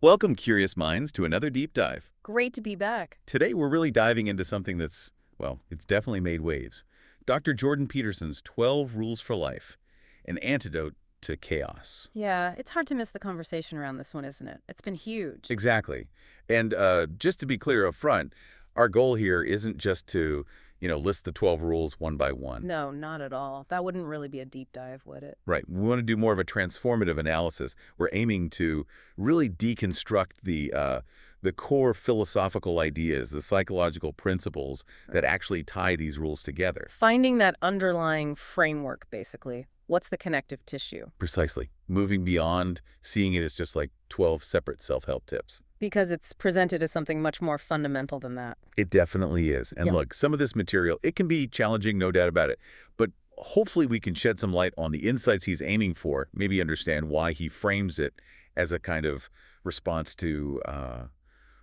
Welcome, curious minds, to another deep dive. Great to be back. Today, we're really diving into something that's, well, it's definitely made waves. Dr. Jordan Peterson's 12 Rules for Life, an antidote to chaos. Yeah, it's hard to miss the conversation around this one, isn't it? It's been huge. Exactly. And just to be clear up front, our goal here isn't just to, list the 12 rules one by one. No, not at all. That wouldn't really be a deep dive, would it? Right. We want to do more of a transformative analysis. We're aiming to really deconstruct the core philosophical ideas, the psychological principles that actually tie these rules together. Finding that underlying framework, basically. What's the connective tissue? Precisely. Moving beyond seeing it as just like 12 separate self-help tips. Because it's presented as something much more fundamental than that. It definitely is. And Yeah. look, some of this material, it can be challenging, no doubt about it. But hopefully we can shed some light on the insights he's aiming for, maybe understand why he frames it as a kind of response to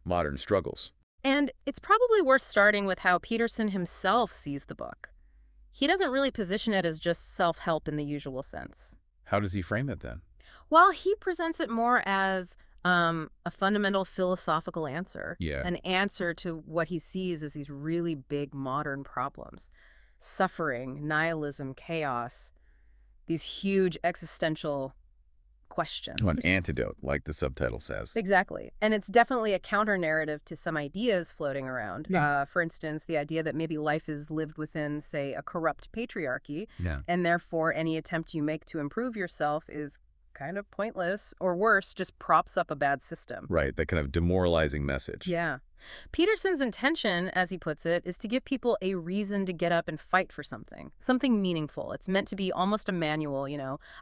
modern struggles. And it's probably worth starting with how Peterson himself sees the book. He doesn't really position it as just self-help in the usual sense. How does he frame it then? While he presents it more as a fundamental philosophical answer, Yeah. an answer to what he sees as these really big modern problems. Suffering, nihilism, chaos, these huge existential questions. Oh, an antidote, like the subtitle says. Exactly. And it's definitely a counter-narrative to some ideas floating around. Yeah. For instance, the idea that maybe life is lived within, say, a corrupt patriarchy, Yeah. and therefore any attempt you make to improve yourself is kind of pointless, or worse, just props up a bad system. Right, that kind of demoralizing message. Yeah. Peterson's intention, as he puts it, is to give people a reason to get up and fight for something meaningful. It's meant to be almost a manual,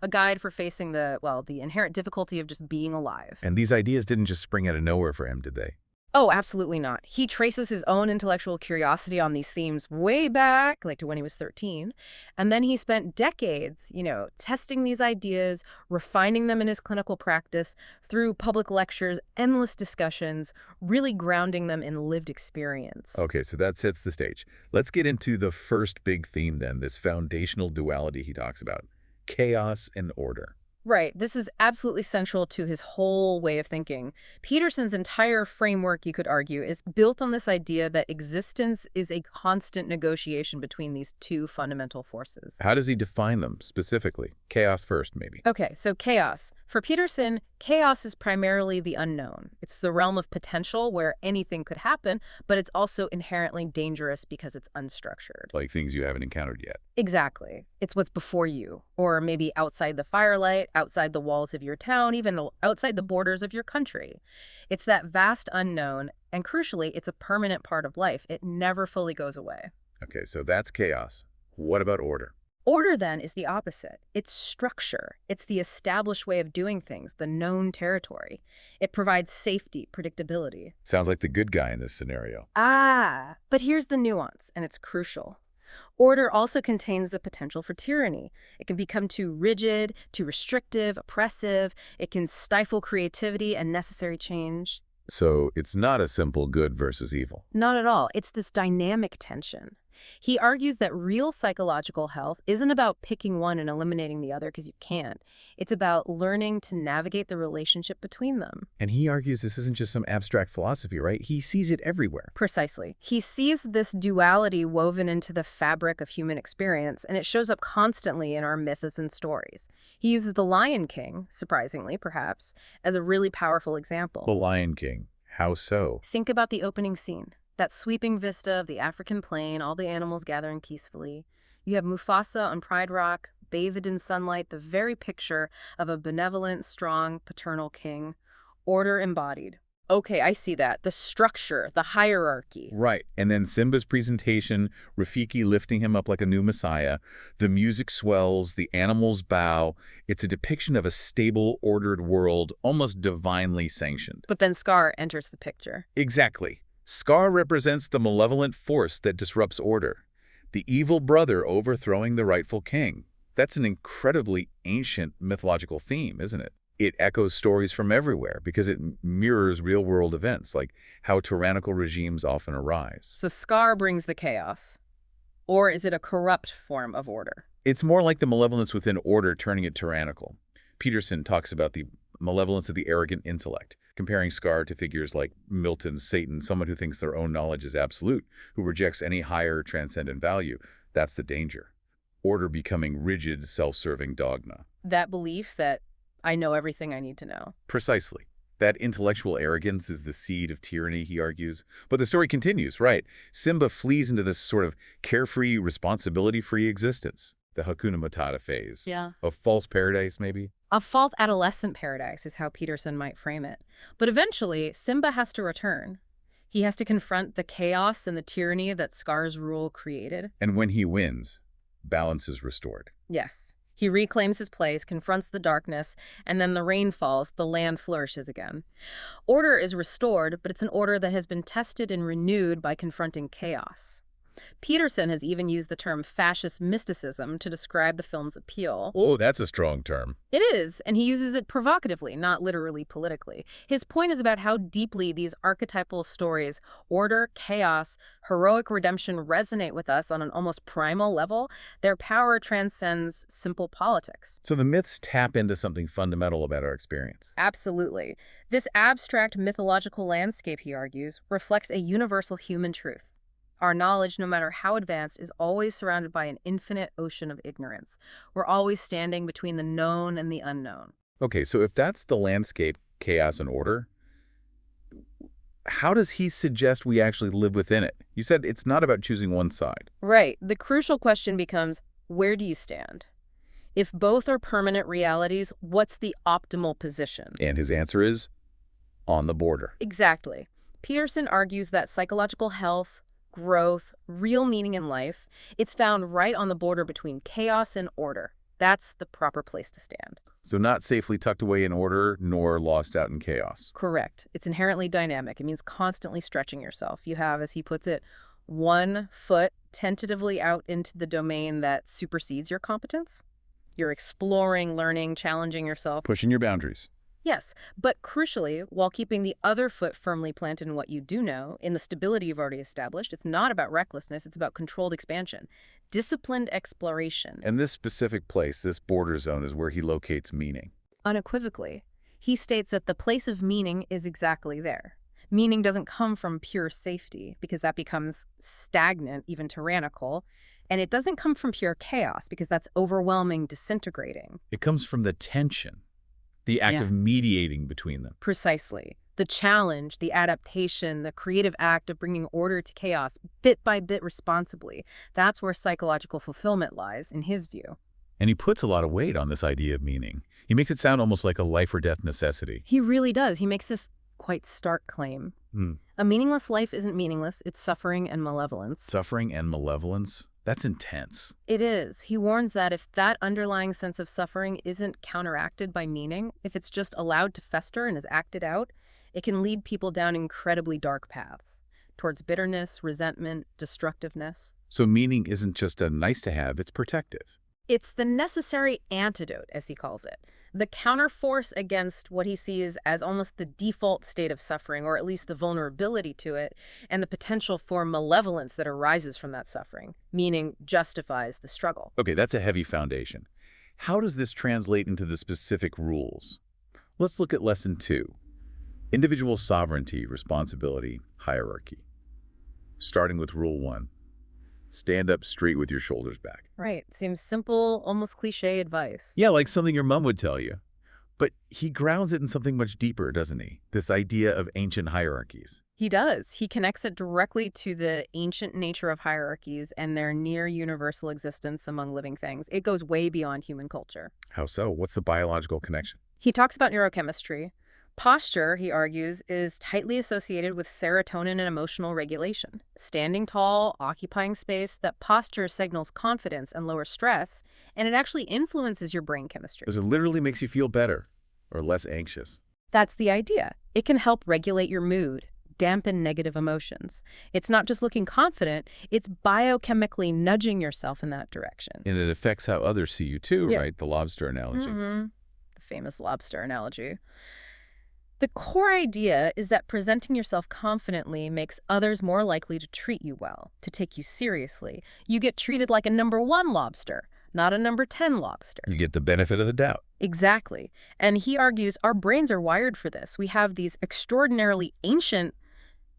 a guide for facing the inherent difficulty of just being alive. And these ideas didn't just spring out of nowhere for him, did they? Oh, absolutely not. He traces his own intellectual curiosity on these themes way back, like to when he was 13. And then he spent decades, testing these ideas, refining them in his clinical practice through public lectures, endless discussions, really grounding them in lived experience. Okay, so that sets the stage. Let's get into the first big theme then, this foundational duality he talks about, chaos and order. Right. This is absolutely central to his whole way of thinking. Peterson's entire framework, you could argue, is built on this idea that existence is a constant negotiation between these two fundamental forces. How does he define them specifically? Chaos first, maybe. Okay, so chaos. For Peterson, chaos is primarily the unknown. It's the realm of potential where anything could happen, but it's also inherently dangerous because it's unstructured. Like things you haven't encountered yet. Exactly. It's what's before you, or maybe outside the firelight, outside the walls of your town, even outside the borders of your country. It's that vast unknown, and crucially, it's a permanent part of life. It never fully goes away. Okay, so that's chaos. What about order? Order, then, is the opposite. It's structure. It's the established way of doing things, the known territory. It provides safety, predictability. Sounds like the good guy in this scenario. But here's the nuance, and it's crucial. Order also contains the potential for tyranny. It can become too rigid, too restrictive, oppressive. It can stifle creativity and necessary change. So it's not a simple good versus evil. Not at all. It's this dynamic tension. He argues that real psychological health isn't about picking one and eliminating the other because you can't. It's about learning to navigate the relationship between them. And he argues this isn't just some abstract philosophy, right? He sees it everywhere. Precisely. He sees this duality woven into the fabric of human experience, and it shows up constantly in our myths and stories. He uses the Lion King, surprisingly perhaps, as a really powerful example. The Lion King. How so? Think about the opening scene. That sweeping vista of the African plain, all the animals gathering peacefully. You have Mufasa on Pride Rock, bathed in sunlight, the very picture of a benevolent, strong, paternal king. Order embodied. Okay, I see that. The structure, the hierarchy. Right. And then Simba's presentation, Rafiki lifting him up like a new messiah. The music swells, the animals bow. It's a depiction of a stable, ordered world, almost divinely sanctioned. But then Scar enters the picture. Exactly. Scar represents the malevolent force that disrupts order, the evil brother overthrowing the rightful king. That's an incredibly ancient mythological theme, isn't it? It echoes stories from everywhere because it mirrors real-world events, like how tyrannical regimes often arise. So Scar brings the chaos. Or is it a corrupt form of order? It's more like the malevolence within order turning it tyrannical. Peterson talks about the malevolence of the arrogant intellect, comparing Scar to figures like Milton's Satan, someone who thinks their own knowledge is absolute, who rejects any higher transcendent value. That's the danger. Order becoming rigid, self-serving dogma. That belief that I know everything I need to know. Precisely. That intellectual arrogance is the seed of tyranny, he argues. But the story continues, right? Simba flees into this sort of carefree, responsibility-free existence. The Hakuna Matata phase. Yeah. A false paradise, maybe? A false adolescent paradise is how Peterson might frame it. But eventually, Simba has to return. He has to confront the chaos and the tyranny that Scar's rule created. And when he wins, balance is restored. Yes. He reclaims his place, confronts the darkness, and then the rain falls, the land flourishes again. Order is restored, but it's an order that has been tested and renewed by confronting chaos. Peterson has even used the term fascist mysticism to describe the film's appeal. Oh, that's a strong term. It is, and he uses it provocatively, not literally politically. His point is about how deeply these archetypal stories, order, chaos, heroic redemption, resonate with us on an almost primal level. Their power transcends simple politics. So the myths tap into something fundamental about our experience. Absolutely. This abstract mythological landscape, he argues, reflects a universal human truth. Our knowledge, no matter how advanced, is always surrounded by an infinite ocean of ignorance. We're always standing between the known and the unknown. Okay, so if that's the landscape, chaos and order, how does he suggest we actually live within it? You said it's not about choosing one side. Right. The crucial question becomes, where do you stand? If both are permanent realities, what's the optimal position? And his answer is, on the border. Exactly. Peterson argues that psychological health, growth, real meaning in life, it's found right on the border between chaos and order. That's the proper place to stand. So not safely tucked away in order, nor lost out in chaos. Correct. It's inherently dynamic. It means constantly stretching yourself. You have, as he puts it, one foot tentatively out into the domain that supersedes your competence. You're exploring, learning, challenging yourself. Pushing your boundaries. Yes, but crucially, while keeping the other foot firmly planted in what you do know, in the stability you've already established, it's not about recklessness, it's about controlled expansion, disciplined exploration. And this specific place, this border zone, is where he locates meaning. Unequivocally, he states that the place of meaning is exactly there. Meaning doesn't come from pure safety, because that becomes stagnant, even tyrannical, and it doesn't come from pure chaos, because that's overwhelming, disintegrating. It comes from the tension. The act of mediating between them. Precisely. The challenge, the adaptation, the creative act of bringing order to chaos, bit by bit responsibly. That's where psychological fulfillment lies, in his view. And he puts a lot of weight on this idea of meaning. He makes it sound almost like a life or death necessity. He really does. He makes this quite stark claim. A meaningless life isn't meaningless. It's suffering and malevolence. Suffering and malevolence? That's intense. It is. He warns that if that underlying sense of suffering isn't counteracted by meaning, if it's just allowed to fester and is acted out, it can lead people down incredibly dark paths towards bitterness, resentment, destructiveness. So meaning isn't just a nice to have, it's protective. It's the necessary antidote, as he calls it, the counterforce against what he sees as almost the default state of suffering, or at least the vulnerability to it, and the potential for malevolence that arises from that suffering, meaning justifies the struggle. Okay, that's a heavy foundation. How does this translate into the specific rules? Let's look at Lesson 2. Individual sovereignty, responsibility, hierarchy. Starting with Rule 1. Stand up straight with your shoulders back. Right. Seems simple, almost cliche advice. Yeah, like something your mom would tell you. But he grounds it in something much deeper, doesn't he? This idea of ancient hierarchies. He does. He connects it directly to the ancient nature of hierarchies and their near universal existence among living things. It goes way beyond human culture. How so? What's the biological connection? He talks about neurochemistry. Posture, he argues, is tightly associated with serotonin and emotional regulation. Standing tall, occupying space, that posture signals confidence and lower stress, and it actually influences your brain chemistry. Because it literally makes you feel better or less anxious. That's the idea. It can help regulate your mood, dampen negative emotions. It's not just looking confident, it's biochemically nudging yourself in that direction. And it affects how others see you too, right? The lobster analogy. The famous lobster analogy. The core idea is that presenting yourself confidently makes others more likely to treat you well, to take you seriously. You get treated like a #1 lobster, not a number 10 lobster. You get the benefit of the doubt. Exactly. And he argues our brains are wired for this. We have these extraordinarily ancient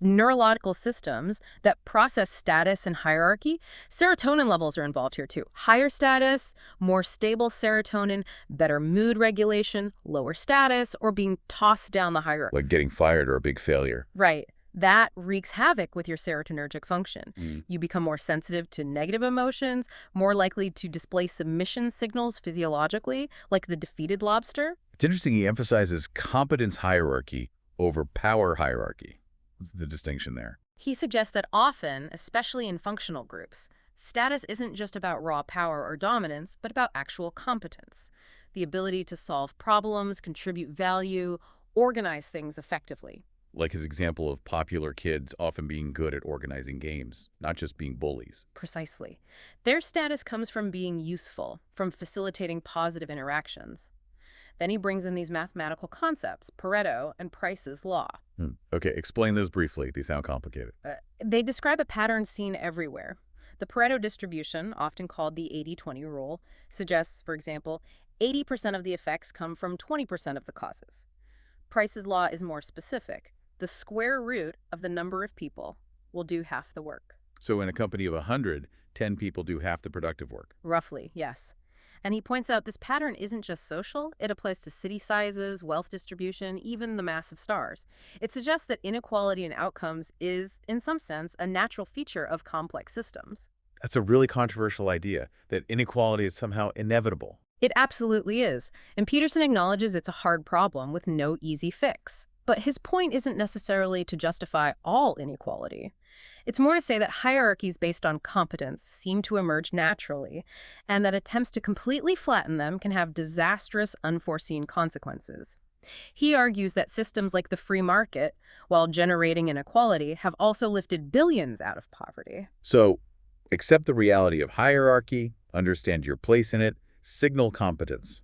neurological systems that process status and hierarchy. Serotonin levels are involved here too. Higher status, more stable serotonin, better mood regulation, lower status, or being tossed down the hierarchy. Like getting fired or a big failure. Right. That wreaks havoc with your serotonergic function. You become more sensitive to negative emotions, more likely to display submission signals physiologically, like the defeated lobster. It's interesting he emphasizes competence hierarchy over power hierarchy. What's the distinction there? He suggests that often, especially in functional groups, status isn't just about raw power or dominance, but about actual competence. The ability to solve problems, contribute value, organize things effectively. Like his example of popular kids often being good at organizing games, not just being bullies. Precisely. Their status comes from being useful, from facilitating positive interactions. Then he brings in these mathematical concepts, Pareto and Price's law. Okay, explain those briefly. These sound complicated. They describe a pattern seen everywhere. The Pareto distribution, often called the 80-20 rule, suggests, for example, 80% of the effects come from 20% of the causes. Price's law is more specific. The square root of the number of people will do half the work. So in a company of 100, 10 people do half the productive work. Roughly, yes. And he points out this pattern isn't just social, it applies to city sizes, wealth distribution, even the massive stars. It suggests that inequality in outcomes is, in some sense, a natural feature of complex systems. That's a really controversial idea, that inequality is somehow inevitable. It absolutely is, and Peterson acknowledges it's a hard problem with no easy fix. But his point isn't necessarily to justify all inequality. It's more to say that hierarchies based on competence seem to emerge naturally, and that attempts to completely flatten them can have disastrous, unforeseen consequences. He argues that systems like the free market, while generating inequality, have also lifted billions out of poverty. So, accept the reality of hierarchy, understand your place in it, signal competence.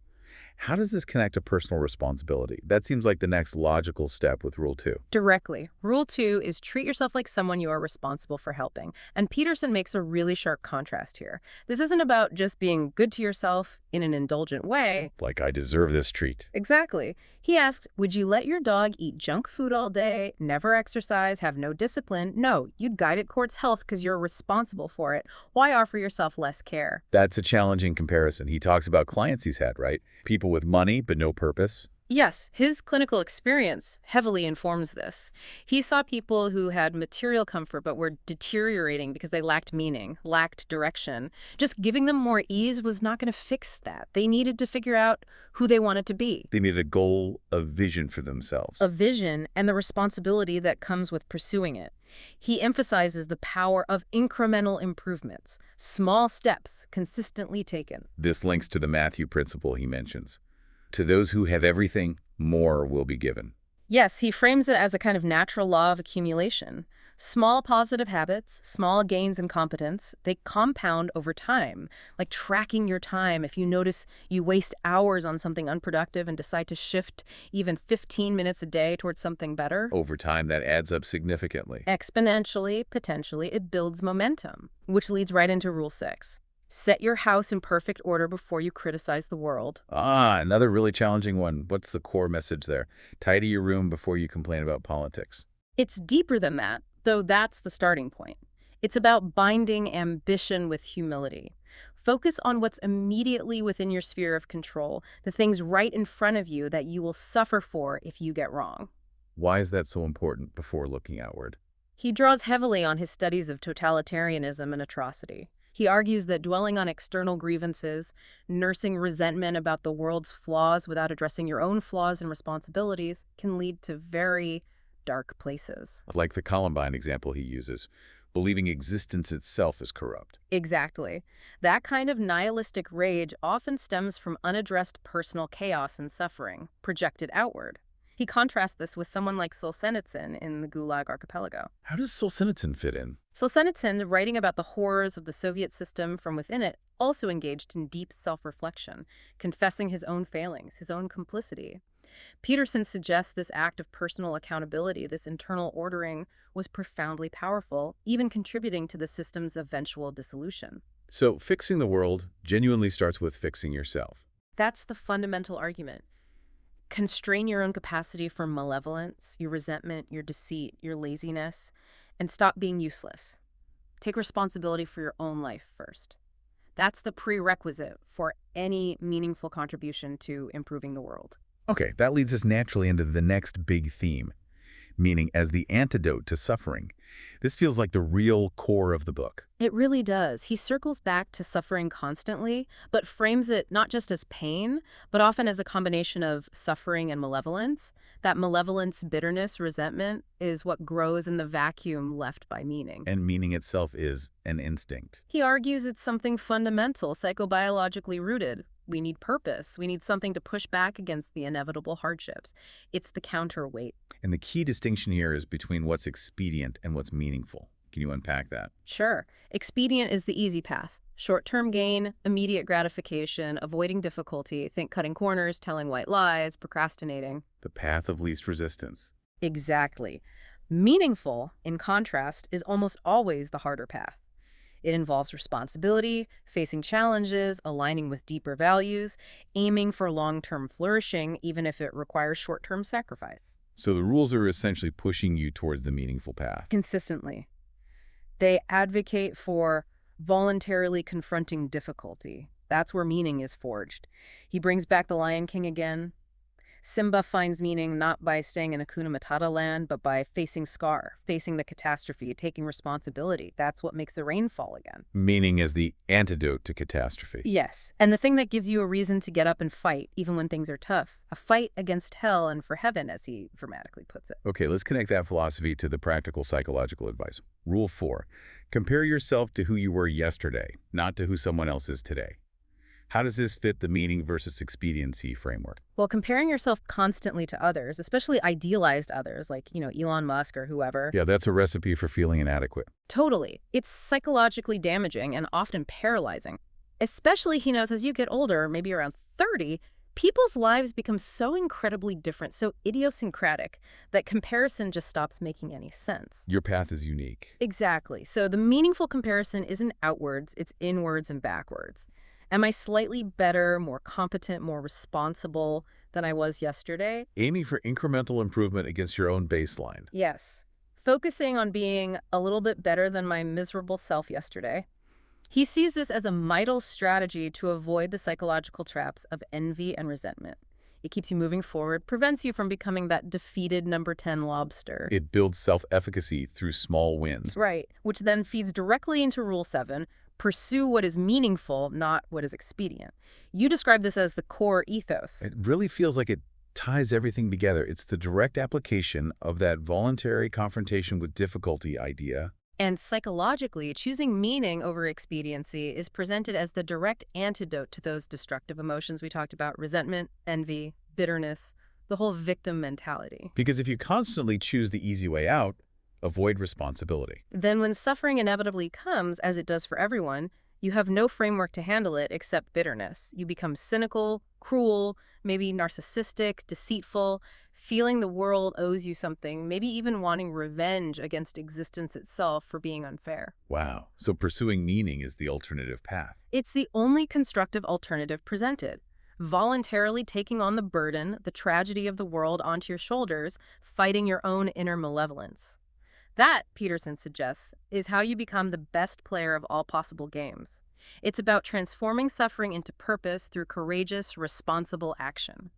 How does this connect to personal responsibility? That seems like the next logical step with Rule 2. Directly. Rule 2 is treat yourself like someone you are responsible for helping. And Peterson makes a really sharp contrast here. This isn't about just being good to yourself in an indulgent way. Like, I deserve this treat. Exactly. He asks, would you let your dog eat junk food all day, never exercise, have no discipline? No, you'd guide it towards health because you're responsible for it. Why offer yourself less care? That's a challenging comparison. He talks about clients he's had, right? People with money but no purpose. Yes, his clinical experience heavily informs this. He saw people who had material comfort but were deteriorating because they lacked meaning, lacked direction. Just giving them more ease was not going to fix that. They needed to figure out who they wanted to be. They needed a goal, a vision for themselves. A vision and the responsibility that comes with pursuing it. He emphasizes the power of incremental improvements, small steps consistently taken. This links to the Matthew principle he mentions. To those who have everything, more will be given. Yes, he frames it as a kind of natural law of accumulation. Small positive habits, small gains in competence, they compound over time, like tracking your time. If you notice you waste hours on something unproductive and decide to shift even 15 minutes a day towards something better. Over time, that adds up significantly. Exponentially, potentially, it builds momentum, which leads right into Rule 6. Set your house in perfect order before you criticize the world. Another really challenging one. What's the core message there? Tidy your room before you complain about politics. It's deeper than that, though that's the starting point. It's about binding ambition with humility. Focus on what's immediately within your sphere of control, the things right in front of you that you will suffer for if you get wrong. Why is that so important before looking outward? He draws heavily on his studies of totalitarianism and atrocity. He argues that dwelling on external grievances, nursing resentment about the world's flaws without addressing your own flaws and responsibilities can lead to very dark places. Like the Columbine example he uses, believing existence itself is corrupt. Exactly. That kind of nihilistic rage often stems from unaddressed personal chaos and suffering, projected outward. He contrasts this with someone like Solzhenitsyn in the Gulag Archipelago. How does Solzhenitsyn fit in? Solzhenitsyn, writing about the horrors of the Soviet system from within it, also engaged in deep self-reflection, confessing his own failings, his own complicity. Peterson suggests this act of personal accountability, this internal ordering, was profoundly powerful, even contributing to the system's eventual dissolution. So fixing the world genuinely starts with fixing yourself. That's the fundamental argument. Constrain your own capacity for malevolence, your resentment, your deceit, your laziness, and stop being useless. Take responsibility for your own life first. That's the prerequisite for any meaningful contribution to improving the world. Okay, that leads us naturally into the next big theme, meaning as the antidote to suffering. This feels like the real core of the book. It really does. He circles back to suffering constantly, but frames it not just as pain, but often as a combination of suffering and malevolence. That malevolence, bitterness, resentment is what grows in the vacuum left by meaning. And meaning itself is an instinct. He argues it's something fundamental, psychobiologically rooted. We need purpose. We need something to push back against the inevitable hardships. It's the counterweight. And the key distinction here is between what's expedient and what's meaningful. Can you unpack that? Sure. Expedient is the easy path. Short-term gain, immediate gratification, avoiding difficulty. Think cutting corners, telling white lies, procrastinating. The path of least resistance. Exactly. Meaningful, in contrast, is almost always the harder path. It involves responsibility, facing challenges, aligning with deeper values, aiming for long-term flourishing, even if it requires short-term sacrifice. So the rules are essentially pushing you towards the meaningful path. Consistently. They advocate for voluntarily confronting difficulty. That's where meaning is forged. He brings back the Lion King again. Simba finds meaning not by staying in Hakuna Matata land, but by facing Scar, facing the catastrophe, taking responsibility. That's what makes the rain fall again. Meaning as the antidote to catastrophe. Yes, and the thing that gives you a reason to get up and fight, even when things are tough. A fight against hell and for heaven, as he dramatically puts it. Okay, let's connect that philosophy to the practical psychological advice. Rule 4. Compare yourself to who you were yesterday, not to who someone else is today. How does this fit the meaning versus expediency framework? Well, comparing yourself constantly to others, especially idealized others like, Elon Musk or whoever. Yeah, that's a recipe for feeling inadequate. Totally. It's psychologically damaging and often paralyzing. Especially, he knows, as you get older, maybe around 30, people's lives become so incredibly different, so idiosyncratic, that comparison just stops making any sense. Your path is unique. Exactly. So the meaningful comparison isn't outwards, it's inwards and backwards. Am I slightly better, more competent, more responsible than I was yesterday? Aiming for incremental improvement against your own baseline. Yes. Focusing on being a little bit better than my miserable self yesterday. He sees this as a vital strategy to avoid the psychological traps of envy and resentment. It keeps you moving forward, prevents you from becoming that defeated number 10 lobster. It builds self-efficacy through small wins. Right, which then feeds directly into Rule 7, pursue what is meaningful, not what is expedient. You describe this as the core ethos. It really feels like it ties everything together. It's the direct application of that voluntary confrontation with difficulty idea. And psychologically, choosing meaning over expediency is presented as the direct antidote to those destructive emotions we talked about: resentment, envy, bitterness, the whole victim mentality. Because if you constantly choose the easy way out, avoid responsibility. Then when suffering inevitably comes, as it does for everyone, you have no framework to handle it except bitterness. You become cynical, cruel, maybe narcissistic, deceitful, feeling the world owes you something, maybe even wanting revenge against existence itself for being unfair. Wow. So pursuing meaning is the alternative path. It's the only constructive alternative presented. Voluntarily taking on the burden, the tragedy of the world onto your shoulders, fighting your own inner malevolence. That, Peterson suggests, is how you become the best player of all possible games. It's about transforming suffering into purpose through courageous, responsible action.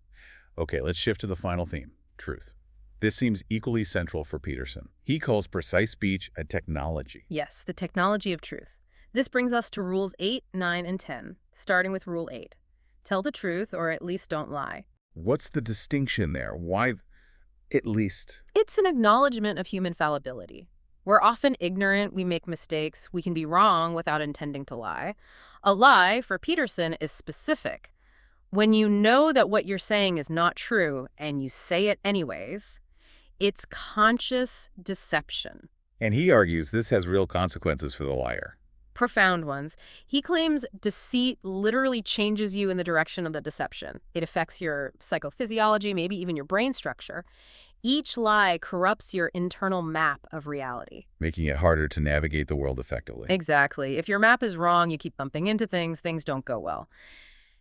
Okay, let's shift to the final theme, truth. This seems equally central for Peterson. He calls precise speech a technology. Yes, the technology of truth. This brings us to Rules 8, 9, and 10, starting with Rule 8. Tell the truth, or at least don't lie. What's the distinction there? Why at least? It's an acknowledgement of human fallibility. We're often ignorant, we make mistakes, we can be wrong without intending to lie. A lie, for Peterson, is specific. When you know that what you're saying is not true and you say it anyways, it's conscious deception. And he argues this has real consequences for the liar. Profound ones. He claims deceit literally changes you in the direction of the deception. It affects your psychophysiology, maybe even your brain structure. Each lie corrupts your internal map of reality. Making it harder to navigate the world effectively. Exactly. If your map is wrong, you keep bumping into things, things don't go well.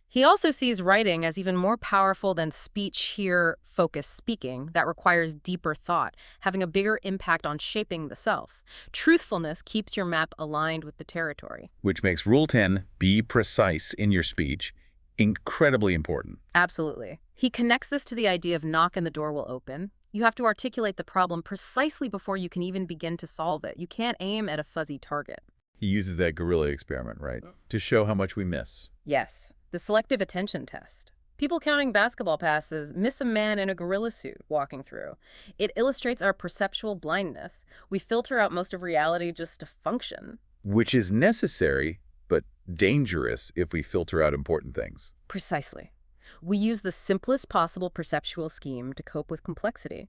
He also sees writing as even more powerful than speech here focused speaking that requires deeper thought, having a bigger impact on shaping the self. Truthfulness keeps your map aligned with the territory. Which makes Rule 10, be precise in your speech, incredibly important. Absolutely. He connects this to the idea of knock and the door will open. You have to articulate the problem precisely before you can even begin to solve it. You can't aim at a fuzzy target. He uses that gorilla experiment, right? To show how much we miss. Yes, the selective attention test. People counting basketball passes miss a man in a gorilla suit walking through. It illustrates our perceptual blindness. We filter out most of reality just to function. Which is necessary, but dangerous if we filter out important things. Precisely. We use the simplest possible perceptual scheme to cope with complexity.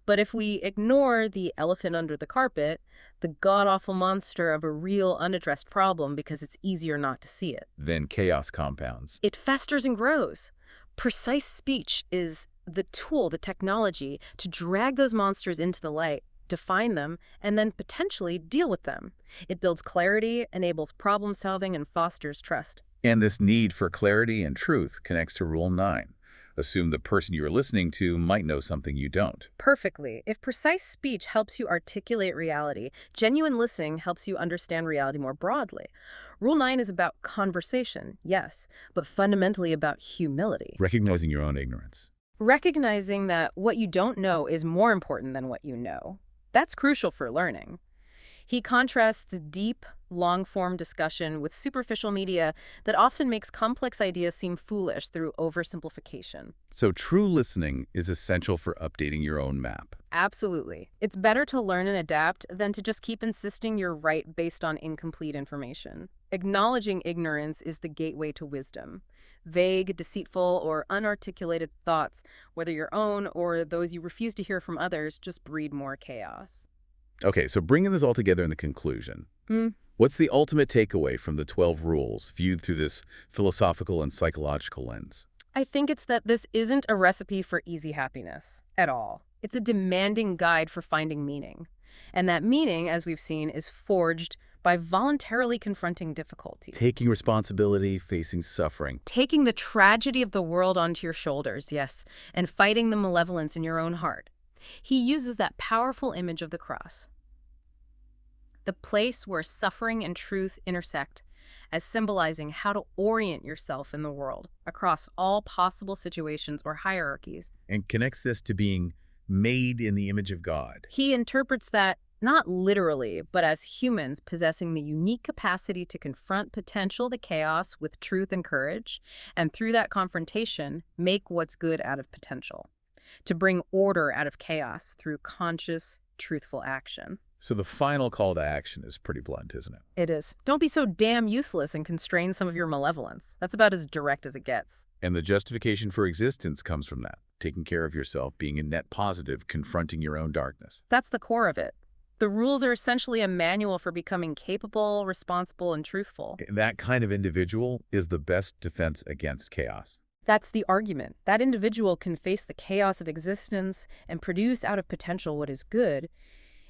But if we ignore the elephant under the carpet, the god-awful monster of a real unaddressed problem because it's easier not to see it, Then chaos compounds. it festers and grows. Precise speech is the tool, the technology, to drag those monsters into the light, define them, and then potentially deal with them. It builds clarity, enables problem solving, and fosters trust. And this need for clarity and truth connects to Rule 9. Assume the person you are listening to might know something you don't. Perfectly. If precise speech helps you articulate reality, genuine listening helps you understand reality more broadly. Rule 9 is about conversation, yes, but fundamentally about humility. Recognizing your own ignorance. Recognizing that what you don't know is more important than what you know. That's crucial for learning. He contrasts deep, long-form discussion with superficial media that often makes complex ideas seem foolish through oversimplification. So true listening is essential for updating your own map. Absolutely. It's better to learn and adapt than to just keep insisting you're right based on incomplete information. Acknowledging ignorance is the gateway to wisdom. Vague, deceitful, or unarticulated thoughts, whether your own or those you refuse to hear from others, just breed more chaos. Okay, so bringing this all together in the conclusion, what's the ultimate takeaway from the 12 rules viewed through this philosophical and psychological lens? I think it's that this isn't a recipe for easy happiness at all. It's a demanding guide for finding meaning. And that meaning, as we've seen, is forged by voluntarily confronting difficulty. Taking responsibility, facing suffering. Taking the tragedy of the world onto your shoulders, yes, and fighting the malevolence in your own heart. He uses that powerful image of the cross, the place where suffering and truth intersect, as symbolizing how to orient yourself in the world across all possible situations or hierarchies. And connects this to being made in the image of God. He interprets that not literally, but as humans possessing the unique capacity to confront potential, the chaos, with truth and courage, and through that confrontation, make what's good out of potential. To bring order out of chaos through conscious, truthful action. So the final call to action is pretty blunt, isn't it? It is. Don't be so damn useless and constrain some of your malevolence. That's about as direct as it gets. And the justification for existence comes from that. Taking care of yourself, being a net positive, confronting your own darkness. That's the core of it. The rules are essentially a manual for becoming capable, responsible, and truthful. And that kind of individual is the best defense against chaos. That's the argument. That individual can face the chaos of existence and produce out of potential what is good.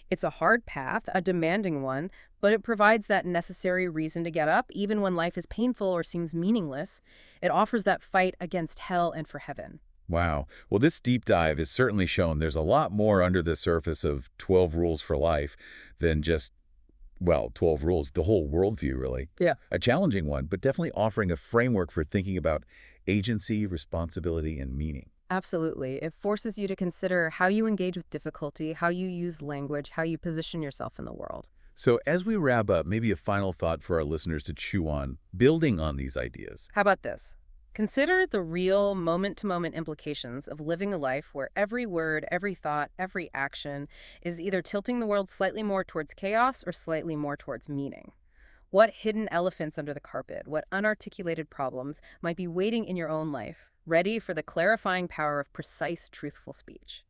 It's a hard path, a demanding one, but it provides that necessary reason to get up, even when life is painful or seems meaningless. It offers that fight against hell and for heaven. Wow. Well, this deep dive has certainly shown there's a lot more under the surface of 12 rules for life than just, well, 12 rules, the whole worldview, really. Yeah. A challenging one, but definitely offering a framework for thinking about agency, responsibility, and meaning. Absolutely. It forces you to consider how you engage with difficulty, how you use language, how you position yourself in the world. So as we wrap up, maybe a final thought for our listeners to chew on, building on these ideas. How about this? Consider the real moment-to-moment implications of living a life where every word, every thought, every action is either tilting the world slightly more towards chaos or slightly more towards meaning. What hidden elephants under the carpet, what unarticulated problems might be waiting in your own life, ready for the clarifying power of precise, truthful speech?